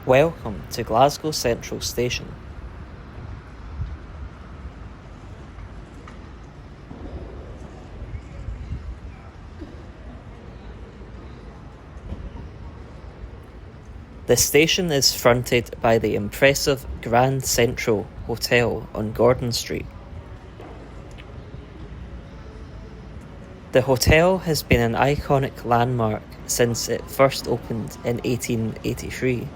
Welcome to Glasgow Central Station. The station is fronted by the impressive Grand Central Hotel on Gordon Street. The hotel has been an iconic landmark since it first opened in 1883.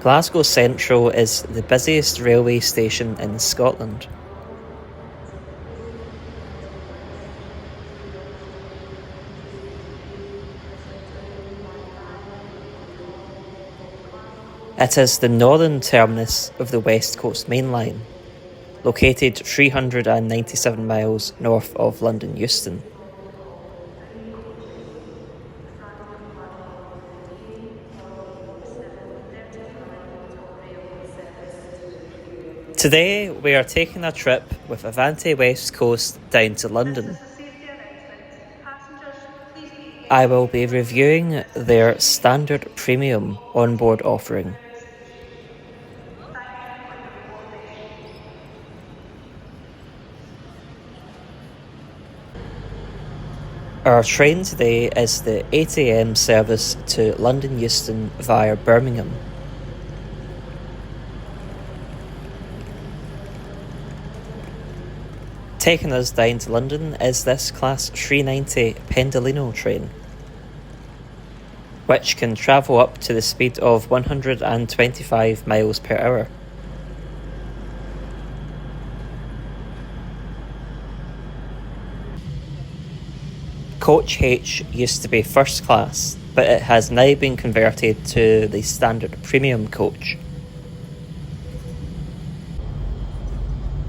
Glasgow Central is the busiest railway station in Scotland. It is the northern terminus of the West Coast Main Line, located 397 miles north of London Euston. Today we are taking a trip with Avanti West Coast down to London. I will be reviewing their standard premium onboard offering. Our train today is the 8 AM service to London Euston via Birmingham. Taking us down to London is this Class 390 Pendolino train, which can travel up to the speed of 125 miles per hour. Coach H used to be first class, but it has now been converted to the standard premium coach.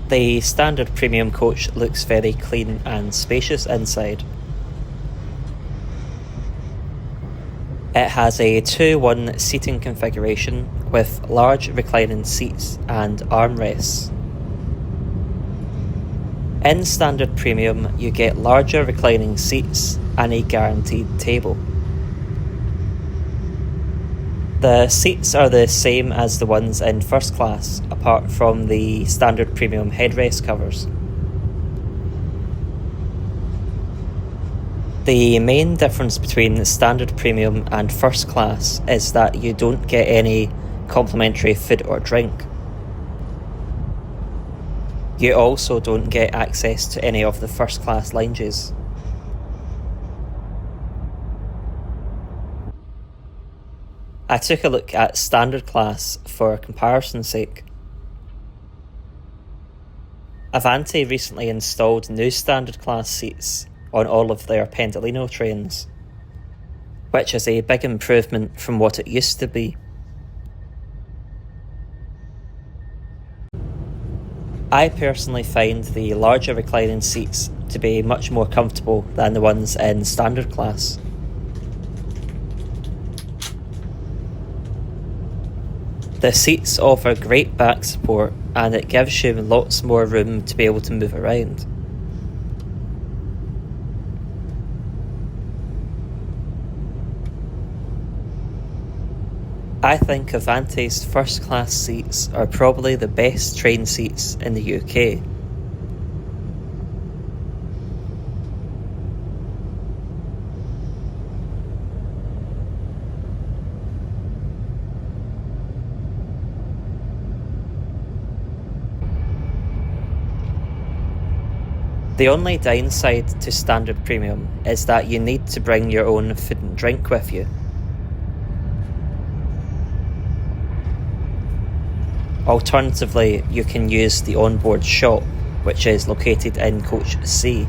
The standard premium coach looks very clean and spacious inside. It has a 2-1 seating configuration with large reclining seats and armrests. In standard premium, you get larger reclining seats and a guaranteed table. The seats are the same as the ones in first class, apart from the standard premium headrest covers. The main difference between standard premium and first class is that you don't get any complimentary food or drink. You also don't get access to any of the first class lounges. I took a look at standard class for comparison's sake. Avanti recently installed new standard class seats on all of their Pendolino trains, which is a big improvement from what it used to be. I personally find the larger reclining seats to be much more comfortable than the ones in standard class. The seats offer great back support and it gives you lots more room to be able to move around. I think Avanti's first class seats are probably the best train seats in the UK. The only downside to standard premium is that you need to bring your own food and drink with you. Alternatively, you can use the onboard shop, which is located in Coach C.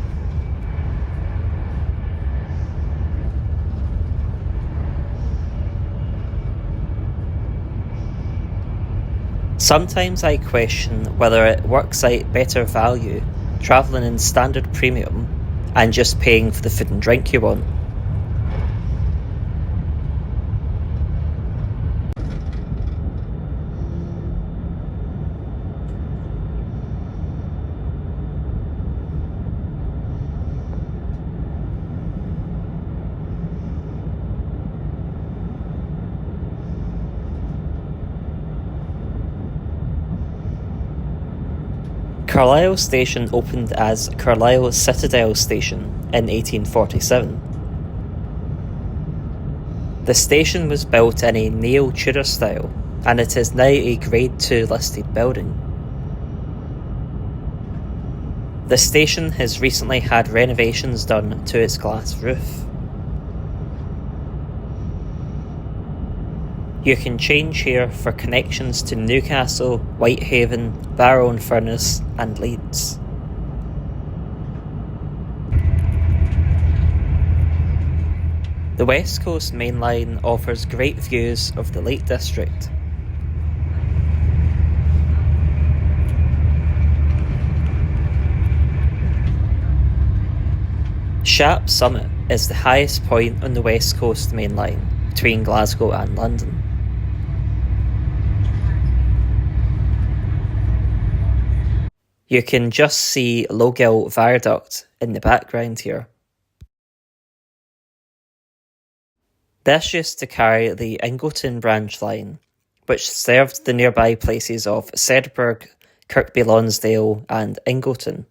Sometimes I question whether it works out better value travelling in standard premium and just paying for the food and drink you want. Carlisle Station opened as Carlisle Citadel Station in 1847. The station was built in a neo-Tudor style, and it is now a Grade 2 listed building. The station has recently had renovations done to its glass roof. You can change here for connections to Newcastle, Whitehaven, Barrow-in-Furness and Leeds. The West Coast Main Line offers great views of the Lake District. Shap Summit is the highest point on the West Coast Main Line, between Glasgow and London. You can just see Lowgill Viaduct in the background here. This used to carry the Ingleton branch line, which served the nearby places of Sedberg, Kirkby Lonsdale and Ingleton.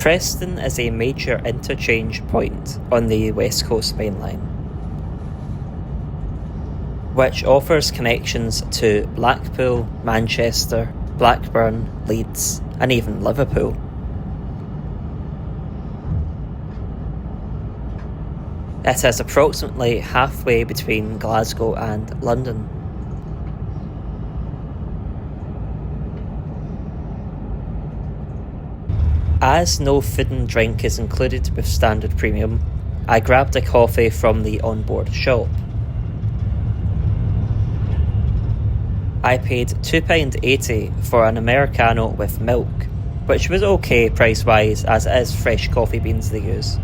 Preston is a major interchange point on the West Coast Main Line, which offers connections to Blackpool, Manchester, Blackburn, Leeds and even Liverpool. It is approximately halfway between Glasgow and London. As no food and drink is included with standard premium, I grabbed a coffee from the onboard shop. I paid £2.80 for an Americano with milk, which was okay price-wise as it is fresh coffee beans they use.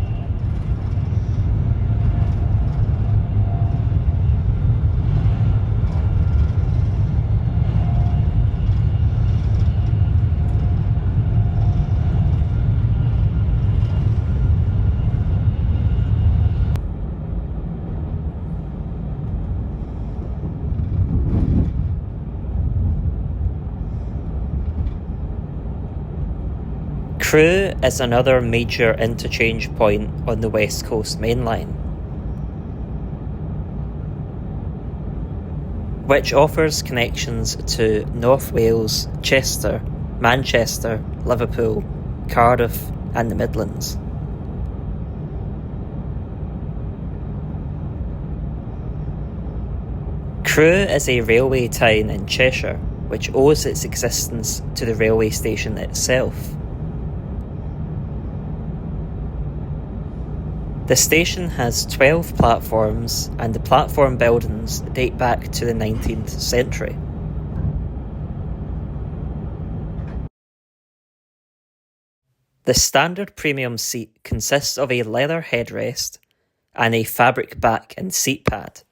Crewe is another major interchange point on the West Coast Main Line, which offers connections to North Wales, Chester, Manchester, Liverpool, Cardiff and the Midlands. Crewe is a railway town in Cheshire, which owes its existence to the railway station itself. The station has 12 platforms and the platform buildings date back to the 19th century. The standard premium seat consists of a leather headrest and a fabric back and seat pad.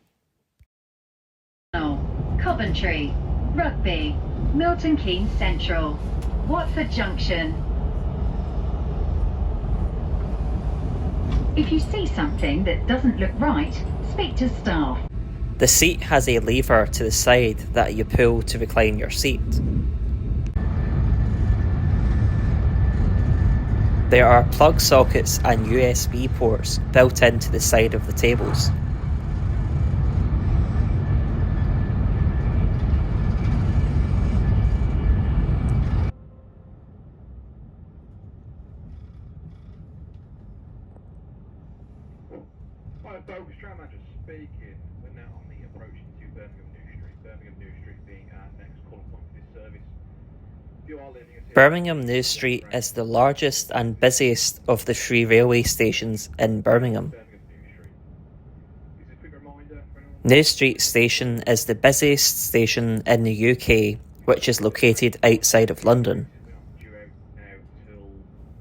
Coventry, Rugby, Milton Keynes Central, Watford Junction. If you see something that doesn't look right, speak to staff. The seat has a lever to the side that you pull to recline your seat. There are plug sockets and USB ports built into the side of the tables. Folks, tram manager speaking. We're now on the approach to Birmingham New Street being our next call point for this service. If you are leaving us here, Birmingham New Street is the largest and busiest of the 3 railway stations in Birmingham. New Street Station is the busiest station in the UK, which is located outside of London.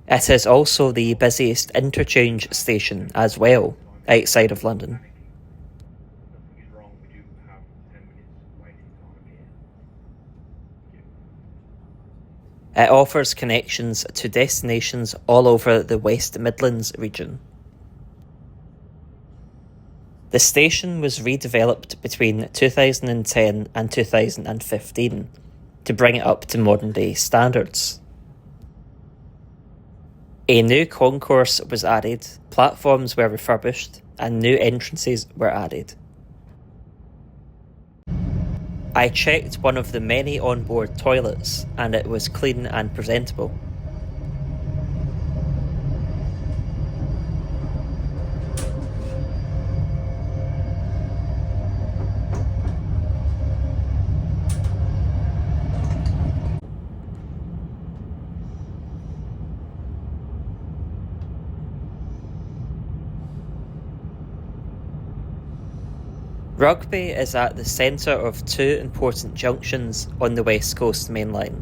It is also the busiest interchange station as well, outside of London. It offers connections to destinations all over the West Midlands region. The station was redeveloped between 2010 and 2015 to bring it up to modern day standards. A new concourse was added, platforms were refurbished, and new entrances were added. I checked one of the many onboard toilets and it was clean and presentable. Rugby is at the centre of two important junctions on the West Coast main line.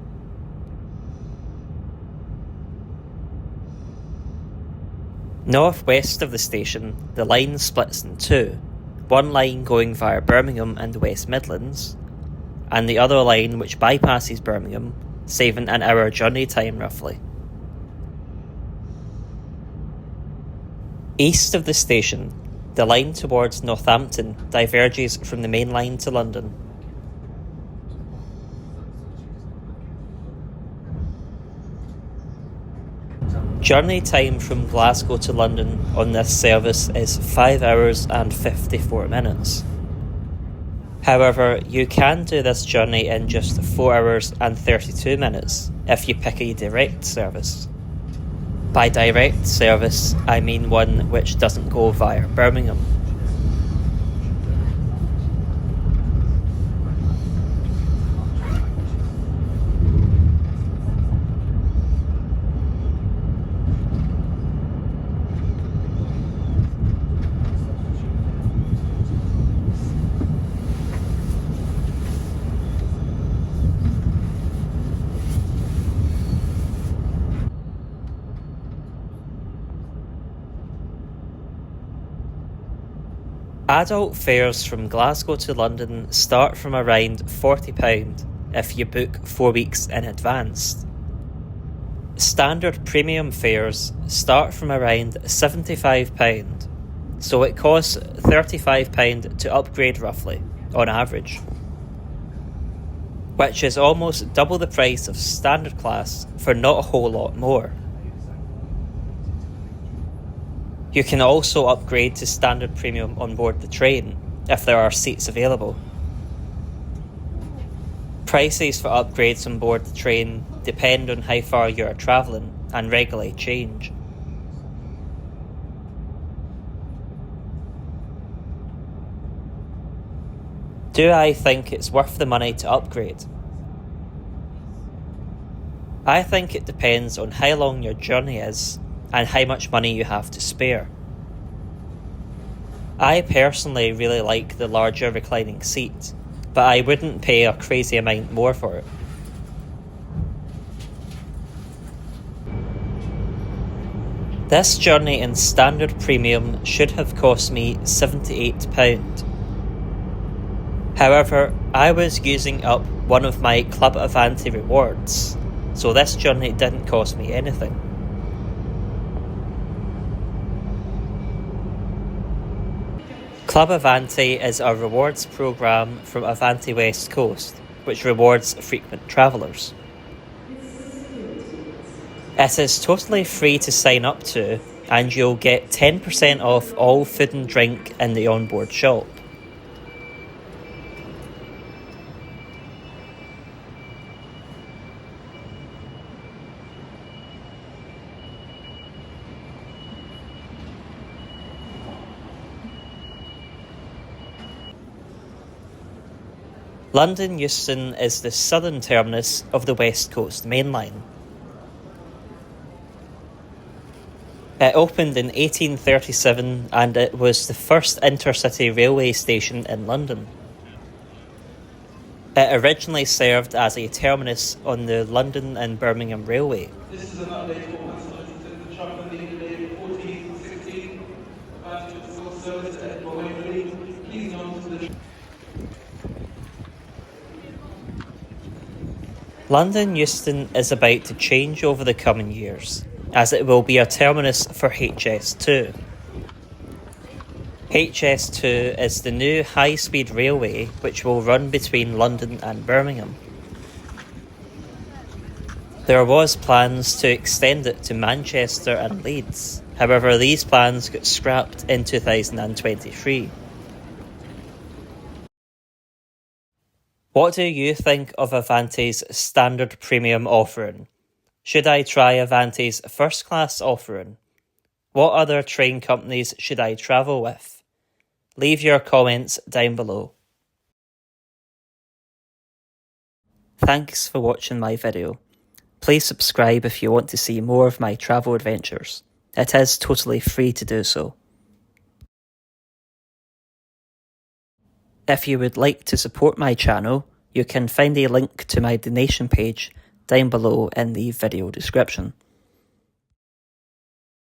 North-west of the station, the line splits in two, one line going via Birmingham and the West Midlands, and the other line which bypasses Birmingham, saving an hour journey time roughly. East of the station, the line towards Northampton diverges from the main line to London. Journey time from Glasgow to London on this service is 5 hours and 54 minutes. However, you can do this journey in just 4 hours and 32 minutes if you pick a direct service. By direct service, I mean one which doesn't go via Birmingham. Adult fares from Glasgow to London start from around £40 if you book 4 weeks in advance. Standard premium fares start from around £75, so it costs £35 to upgrade roughly, on average, which is almost double the price of standard class for not a whole lot more. You can also upgrade to standard premium on board the train, if there are seats available. Prices for upgrades on board the train depend on how far you are travelling and regularly change. Do I think it's worth the money to upgrade? I think it depends on how long your journey is and how much money you have to spare. I personally really like the larger reclining seat, but I wouldn't pay a crazy amount more for it. This journey in standard premium should have cost me £78. However, I was using up one of my Club Avanti rewards, so this journey didn't cost me anything. Club Avanti is a rewards programme from Avanti West Coast, which rewards frequent travellers. It is totally free to sign up to, and you'll get 10% off all food and drink in the onboard shop. London Euston is the southern terminus of the West Coast main line. It opened in 1837 and it was the first intercity railway station in London. It originally served as a terminus on the London and Birmingham Railway. This is an update for the travel delay 1416. Avanti West service at Waverley. Please note the London Euston is about to change over the coming years, as it will be a terminus for HS2. HS2 is the new high-speed railway which will run between London and Birmingham. There was plans to extend it to Manchester and Leeds, however these plans got scrapped in 2023. What do you think of Avanti's standard premium offering? Should I try Avanti's first class offering? What other train companies should I travel with? Leave your comments down below. Thanks for watching my video. Please subscribe if you want to see more of my travel adventures. It is totally free to do so. If you would like to support my channel, you can find a link to my donation page down below in the video description.